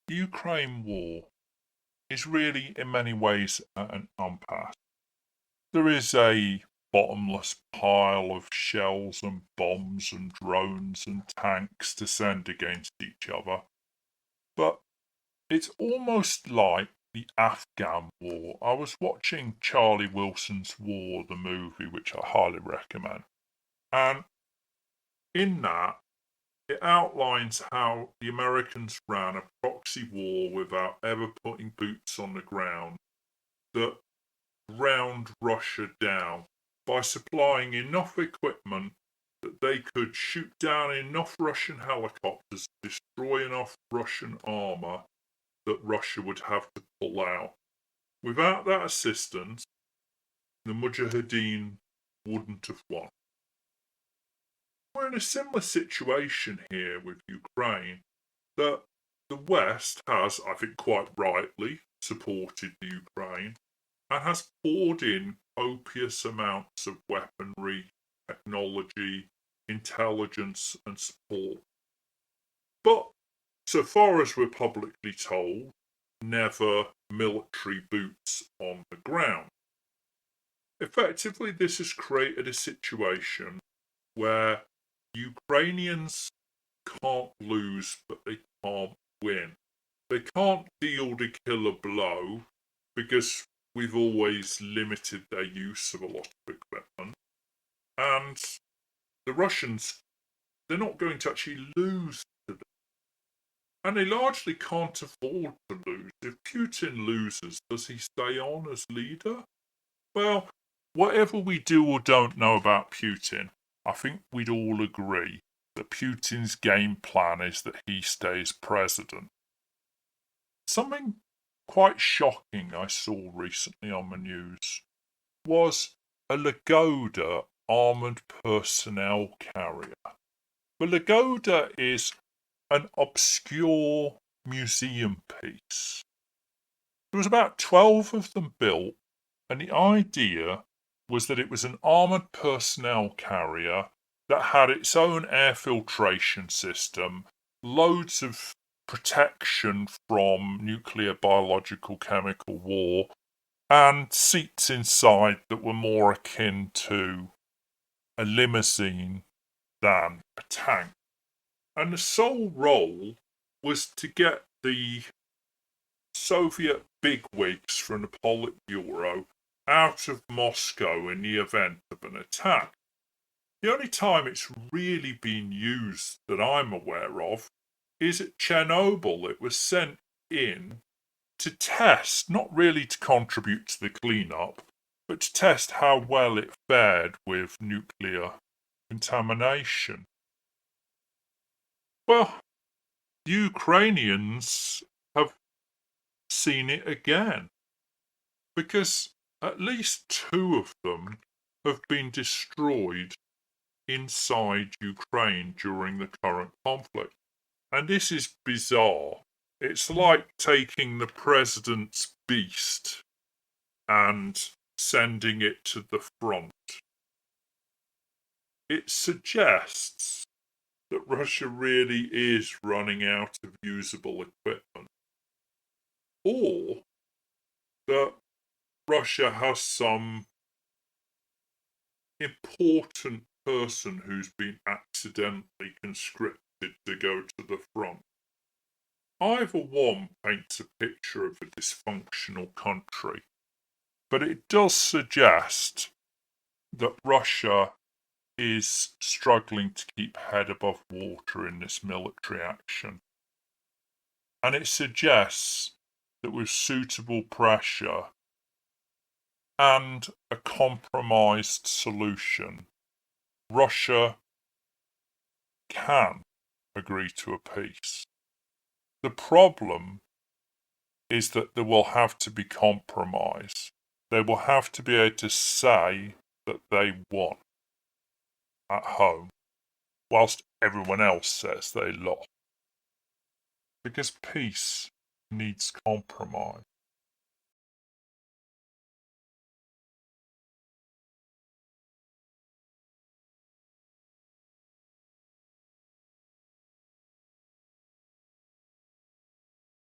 the Ukraine war is really in many ways at an impasse. There is a bottomless pile of shells and bombs and drones and tanks to send against each other. But it's almost like the Afghan war. I was watching Charlie Wilson's War, the movie, which I highly recommend. And in that, it outlines how the Americans ran a proxy war without ever putting boots on the ground that ground Russia down by supplying enough equipment that they could shoot down enough Russian helicopters to destroy enough Russian armour that Russia would have to pull out. Without that assistance, the Mujahideen wouldn't have won. We're in a similar situation here with Ukraine, that the West has, I think quite rightly, supported the Ukraine and has poured in copious amounts of weaponry, technology, intelligence, and support. But, so far as we're publicly told, never military boots on the ground. Effectively, this has created a situation where Ukrainians can't lose, but they can't win. They can't deal the killer blow because we've always limited their use of a lot of equipment. And the Russians, they're not going to actually lose to them. And they largely can't afford to lose. If Putin loses, does he stay on as leader? Well, whatever we do or don't know about Putin, I think we'd all agree that Putin's game plan is that he stays president. Something quite shocking I saw recently on the news was a Lagoda armoured personnel carrier. The Lagoda is an obscure museum piece. There was about 12 of them built, and the idea was that it was an armoured personnel carrier that had its own air filtration system, loads of protection from nuclear, biological, chemical war, and seats inside that were more akin to a limousine than a tank. And the sole role was to get the Soviet bigwigs from the Politburo out of Moscow in the event of an attack. The only time it's really been used that I'm aware of is at Chernobyl. It was sent in to test, not really to contribute to the cleanup, but to test how well it fared with nuclear contamination. Well, the Ukrainians have seen it again, because at least 2 of them have been destroyed inside Ukraine during the current conflict. And this is bizarre. It's like taking the president's beast and sending it to the front. It suggests that Russia really is running out of usable equipment, or that Russia has some important person who's been accidentally conscripted to go to the front. Either one paints a picture of a dysfunctional country, but it does suggest that Russia is struggling to keep head above water in this military action. And it suggests that with suitable pressure and a compromised solution, Russia can agree to a peace. The problem is that there will have to be compromise. They will have to be able to say that they won at home, whilst everyone else says they lost. Because peace needs compromise.